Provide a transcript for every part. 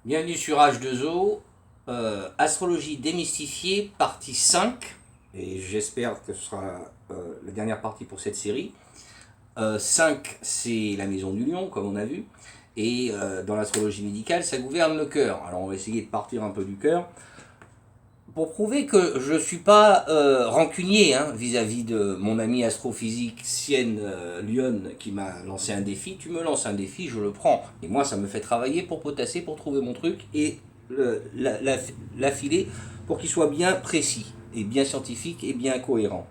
Bienvenue sur H2O, Astrologie démystifiée, partie 5. Et j'espère que ce sera la dernière partie pour cette série. 5, c'est la maison du lion, comme on a vu. Et dans l'astrologie médicale, ça gouverne le cœur. Alors on va essayer de partir un peu du cœur. Pour prouver que je ne suis pas rancunier vis-à-vis de mon ami astrophysicienne Lyon qui m'a lancé un défi, tu me lances un défi, je le prends. Et moi, ça me fait travailler pour potasser, pour trouver mon truc et l'affiler pour qu'il soit bien précis et bien scientifique et bien cohérent.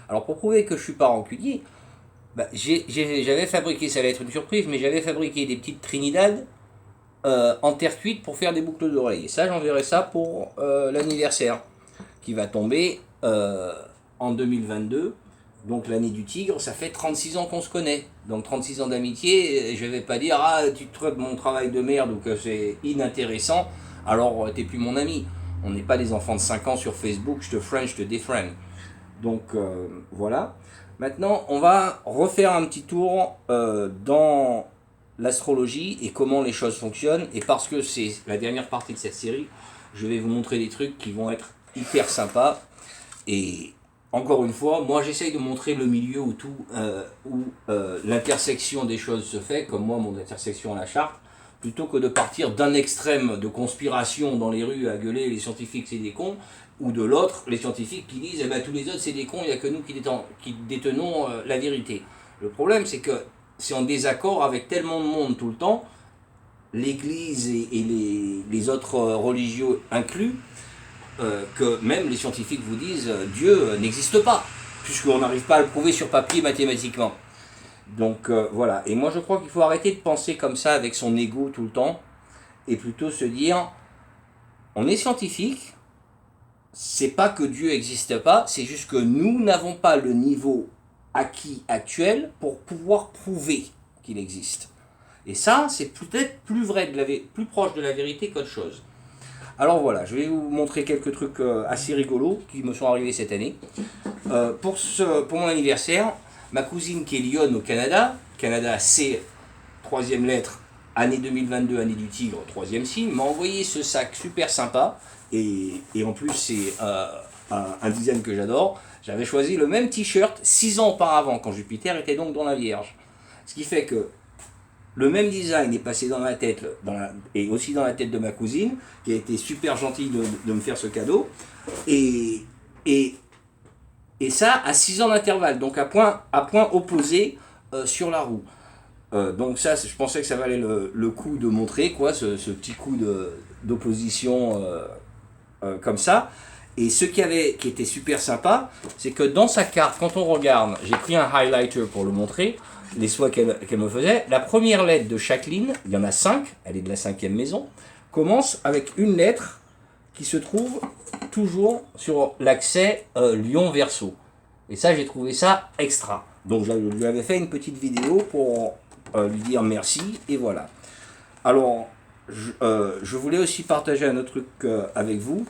Alors pour prouver que je ne suis pas rancunier, j'avais fabriqué, ça va être une surprise, mais j'avais fabriqué des petites Trinidad en terre cuite pour faire des boucles d'oreilles. Et ça, j'enverrai ça pour l'anniversaire qui va tomber en 2022. Donc l'année du tigre, ça fait 36 ans qu'on se connaît. Donc 36 ans d'amitié, je vais pas dire « Ah, tu traites mon travail de merde » ou que c'est inintéressant, alors t'es plus mon ami. On n'est pas des enfants de 5 ans sur Facebook, je te friend, je te défriend. Donc voilà. Maintenant, on va refaire un petit tour dans l'astrologie et comment les choses fonctionnent. Et parce que c'est la dernière partie de cette série, je vais vous montrer des trucs qui vont être hyper sympas. Et encore une fois, moi j'essaye de montrer le milieu où l'intersection des choses se fait, comme moi mon intersection à la charte, plutôt que de partir d'un extrême de conspiration dans les rues à gueuler les scientifiques c'est des cons, ou de l'autre, les scientifiques qui disent eh ben, tous les autres c'est des cons, il n'y a que nous qui détenons la vérité. Le problème c'est que c'est en désaccord avec tellement de monde tout le temps, l'Église et les autres religieux inclus, que même les scientifiques vous disent Dieu n'existe pas, puisqu'on n'arrive pas à le prouver sur papier mathématiquement. Donc voilà, et moi je crois qu'il faut arrêter de penser comme ça avec son ego tout le temps, et plutôt se dire, on est scientifique, c'est pas que Dieu n'existe pas, c'est juste que nous n'avons pas le niveau acquis actuel pour pouvoir prouver qu'il existe. Et ça, c'est peut-être plus vrai, plus proche de la vérité qu'autre chose. Alors voilà, je vais vous montrer quelques trucs assez rigolos qui me sont arrivés cette année. Pour mon anniversaire, ma cousine qui est Lyon au Canada, Canada c'est troisième lettre, année 2022, année du tigre, troisième signe, m'a envoyé ce sac super sympa. Et en plus, c'est un design que j'adore. J'avais choisi le même t-shirt 6 ans auparavant, quand Jupiter était donc dans la Vierge. Ce qui fait que le même design est passé dans ma tête, et aussi dans la tête de ma cousine, qui a été super gentille de me faire ce cadeau. Et, et, et ça à 6 ans d'intervalle, donc à point opposé sur la roue. Donc ça, je pensais que ça valait le coup de montrer, quoi, ce petit coup d'opposition comme ça. Et ce qui était super sympa, c'est que dans sa carte, quand on regarde, j'ai pris un highlighter pour le montrer, les soins qu'elle me faisait, la première lettre de chaque ligne, il y en a 5, elle est de la 5e maison, commence avec une lettre qui se trouve toujours sur l'accès Lion-Verseau. Et ça, j'ai trouvé ça extra. Donc je lui avais fait une petite vidéo pour lui dire merci, et voilà. Alors, je voulais aussi partager un autre truc avec vous,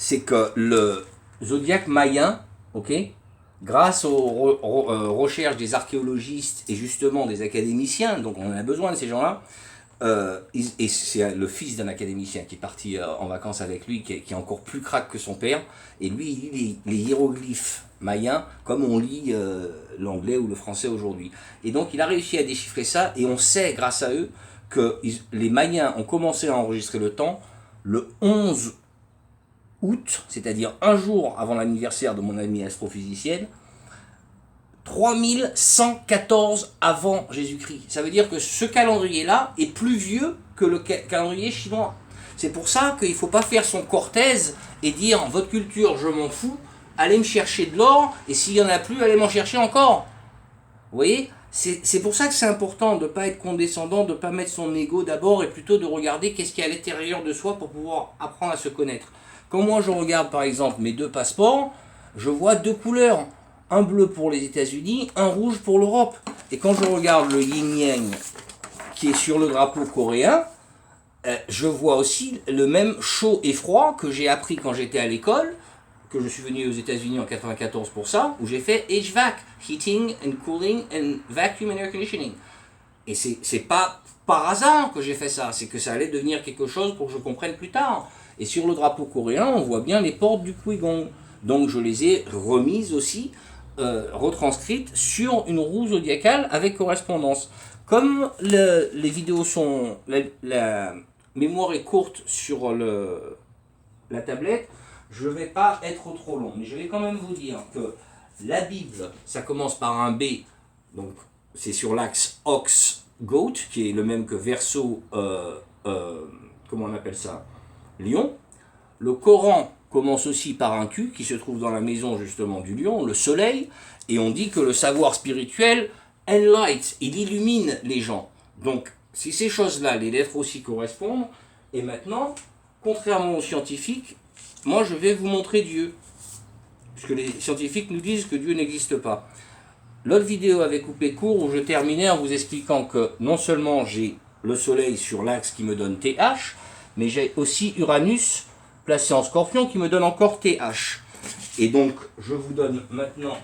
c'est que le zodiaque mayen, ok, grâce aux recherches des archéologistes et justement des académiciens, donc on a besoin de ces gens-là, et c'est le fils d'un académicien qui est parti en vacances avec lui, qui est encore plus crack que son père, et lui il lit les hiéroglyphes mayens comme on lit l'anglais ou le français aujourd'hui. Et donc il a réussi à déchiffrer ça, et on sait grâce à eux que les Mayens ont commencé à enregistrer le temps le 11 août, c'est-à-dire un jour avant l'anniversaire de mon amie astrophysicienne, 3114 avant Jésus-Christ. Ça veut dire que ce calendrier-là est plus vieux que le calendrier chinois. C'est pour ça qu'il ne faut pas faire son corthèse et dire « votre culture, je m'en fous, allez me chercher de l'or, et s'il n'y en a plus, allez m'en chercher encore ». Vous voyez, c'est pour ça que c'est important de ne pas être condescendant, de ne pas mettre son ego d'abord, et plutôt de regarder qu'est-ce qu'il y a à l'intérieur de soi pour pouvoir apprendre à se connaître. Quand moi je regarde par exemple mes 2 passeports, je vois 2 couleurs. Un bleu pour les États-Unis, un rouge pour l'Europe. Et quand je regarde le yin-yang qui est sur le drapeau coréen, je vois aussi le même chaud et froid que j'ai appris quand j'étais à l'école, que je suis venu aux États-Unis en 94 pour ça, où j'ai fait HVAC, Heating and Cooling and Vacuum and Air Conditioning. Et c'est pas par hasard que j'ai fait ça, c'est que ça allait devenir quelque chose pour que je comprenne plus tard. Et sur le drapeau coréen, on voit bien les portes du Qui-Gong. Donc je les ai remises aussi, retranscrites sur une roue zodiacale avec correspondance. Comme les vidéos sont... la mémoire est courte sur la tablette, je ne vais pas être trop long. Mais je vais quand même vous dire que la Bible, ça commence par un B, donc c'est sur l'axe Ox-Goat, qui est le même que Verseau, comment on appelle ça, Lion. Le Coran commence aussi par un Q, qui se trouve dans la maison justement du lion, le soleil, et on dit que le savoir spirituel enlight, il illumine les gens. Donc, si ces choses-là, les lettres aussi correspondent, et maintenant, contrairement aux scientifiques, moi je vais vous montrer Dieu. Puisque les scientifiques nous disent que Dieu n'existe pas. L'autre vidéo avait coupé court où je terminais en vous expliquant que non seulement j'ai le soleil sur l'axe qui me donne TH, mais j'ai aussi Uranus placé en scorpion qui me donne encore TH. Et donc, je vous donne maintenant,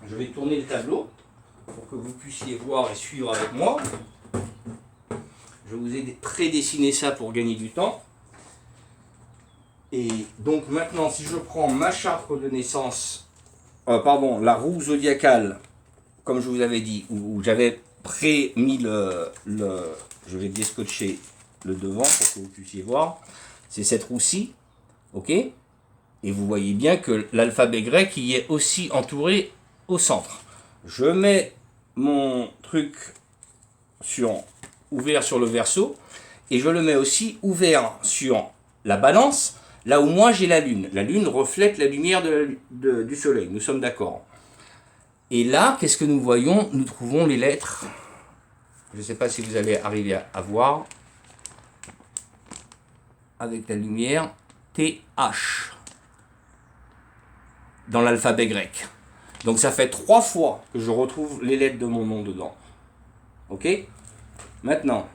je vais tourner le tableau pour que vous puissiez voir et suivre avec moi. Je vous ai prédessiné ça pour gagner du temps. Et donc maintenant, si je prends ma charte de naissance, la roue zodiacale, comme je vous avais dit, où j'avais pré-mis je vais déscotcher le devant pour que vous puissiez voir, c'est cette roue-ci, ok? Et vous voyez bien que l'alphabet grec y est aussi entouré au centre. Je mets mon truc ouvert sur le Verseau, et je le mets aussi ouvert sur la Balance, là où moi j'ai la Lune. La Lune reflète la lumière du Soleil, nous sommes d'accord. Et là, qu'est-ce que nous voyons? Nous trouvons les lettres, je ne sais pas si vous allez arriver à voir, avec la lumière, TH, dans l'alphabet grec. Donc ça fait 3 fois que je retrouve les lettres de mon nom dedans. Ok? Maintenant,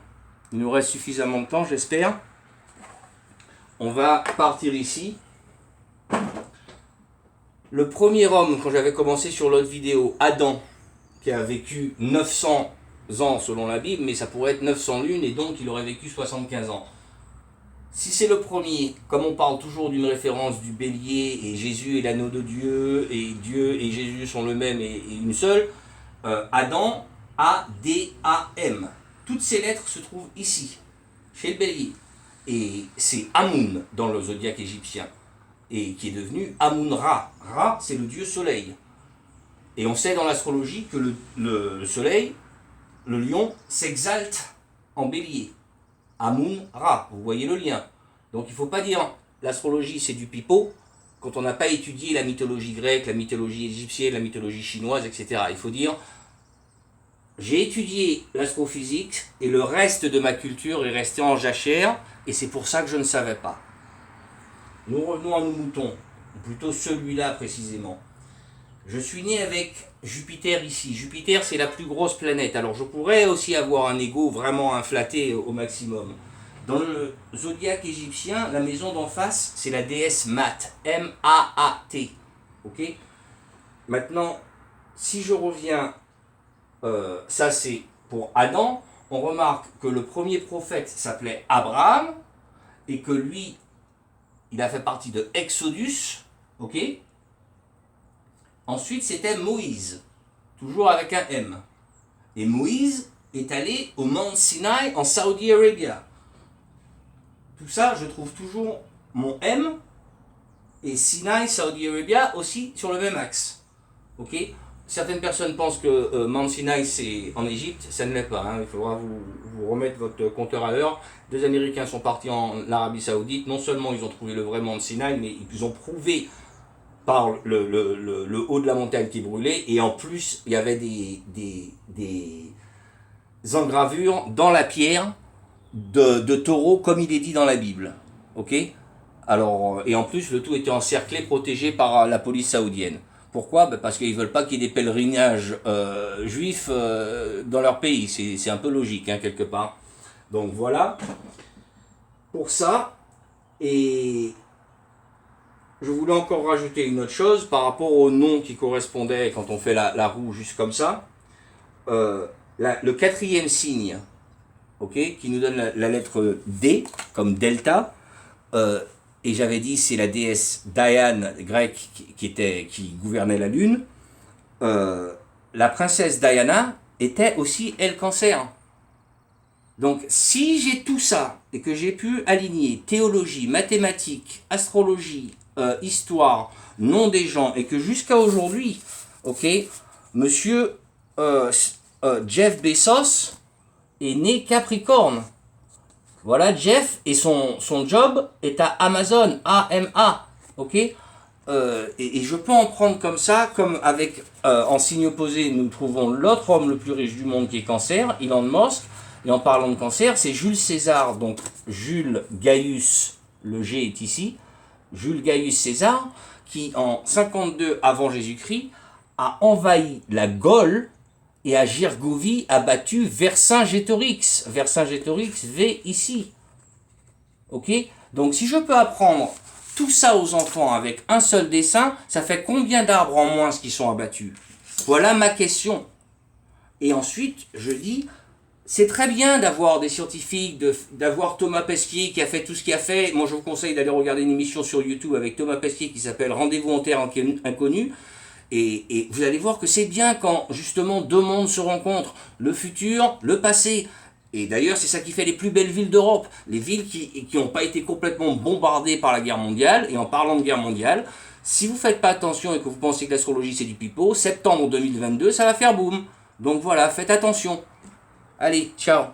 il nous reste suffisamment de temps, j'espère. On va partir ici. Le premier homme, quand j'avais commencé sur l'autre vidéo, Adam, qui a vécu 900 ans selon la Bible, mais ça pourrait être 900 lunes, et donc il aurait vécu 75 ans. Si c'est le premier, comme on parle toujours d'une référence du bélier, et Jésus est l'anneau de Dieu et Jésus sont le même et une seule, Adam, A-D-A-M. Toutes ces lettres se trouvent ici, chez le bélier. Et c'est Amun dans le zodiaque égyptien, et qui est devenu Amun-Ra. Ra, c'est le dieu soleil. Et on sait dans l'astrologie que le soleil, le lion, s'exalte en bélier. Amun-Ra, vous voyez le lien. Donc il ne faut pas dire l'astrologie c'est du pipeau quand on n'a pas étudié la mythologie grecque, la mythologie égyptienne, la mythologie chinoise, etc. Il faut dire j'ai étudié l'astrophysique et le reste de ma culture est resté en jachère et c'est pour ça que je ne savais pas. Nous revenons à nos moutons, ou plutôt celui-là précisément. Je suis né avec Jupiter ici. Jupiter, c'est la plus grosse planète. Alors, je pourrais aussi avoir un ego vraiment inflaté au maximum. Dans le zodiaque égyptien, la maison d'en face, c'est la déesse Mat. M-A-A-T. Ok? Maintenant, si je reviens, ça c'est pour Adam, on remarque que le premier prophète s'appelait Abraham et que lui, il a fait partie de Exodus. Ok? Ensuite, c'était Moïse, toujours avec un M. Et Moïse est allé au Mont Sinaï en Saudi Arabia. Tout ça, je trouve toujours mon M et Sinaï, Saudi Arabia aussi sur le même axe. Ok? Certaines personnes pensent que Mont Sinaï c'est en Égypte, ça ne l'est pas. Hein. Il faudra vous remettre votre compteur à l'heure. 2 Américains sont partis en Arabie Saoudite. Non seulement ils ont trouvé le vrai Mont Sinaï, mais ils ont prouvé par le haut de la montagne qui brûlait, et en plus il y avait des engravures dans la pierre de taureaux comme il est dit dans la Bible. Ok? Alors, et en plus le tout était encerclé, protégé par la police saoudienne. Pourquoi? Parce qu'ils ne veulent pas qu'il y ait des pèlerinages juifs dans leur pays. C'est un peu logique, hein, quelque part. Donc voilà pour ça. Et je voulais encore rajouter une autre chose par rapport au nom qui correspondait quand on fait la roue juste comme ça. le quatrième signe, ok, qui nous donne la lettre D, comme delta, et j'avais dit c'est la déesse Diane grecque qui gouvernait la lune. La princesse Diana était aussi elle cancer. Donc si j'ai tout ça et que j'ai pu aligner théologie, mathématiques, astrologie, histoire, nom des gens, et que jusqu'à aujourd'hui, ok, monsieur Jeff Bezos est né Capricorne. Voilà, Jeff, et son job est à Amazon, AMA, ok. Et je peux en prendre comme ça, comme avec, en signe opposé, nous trouvons l'autre homme le plus riche du monde qui est Cancer, Elon Musk. Et en parlant de Cancer, c'est Jules César, donc Jules Gaius, le G est ici, Jules Gaius César, qui en 52 avant Jésus-Christ a envahi la Gaule et à Girgovie a battu Vercingétorix. Vercingétorix, V ici. Ok? Donc si je peux apprendre tout ça aux enfants avec un seul dessin, ça fait combien d'arbres en moins qui sont abattus? Voilà ma question. Et ensuite, je dis, c'est très bien d'avoir des scientifiques, d'avoir Thomas Pesquet qui a fait tout ce qu'il a fait. Moi, je vous conseille d'aller regarder une émission sur YouTube avec Thomas Pesquet qui s'appelle Rendez-vous en terre inconnue. Et vous allez voir que c'est bien quand, justement, deux mondes se rencontrent. Le futur, le passé. Et d'ailleurs, c'est ça qui fait les plus belles villes d'Europe. Les villes qui n'ont pas été complètement bombardées par la guerre mondiale. Et en parlant de guerre mondiale, si vous ne faites pas attention et que vous pensez que l'astrologie c'est du pipeau, septembre 2022, ça va faire boum. Donc voilà, faites attention. Allez, ciao.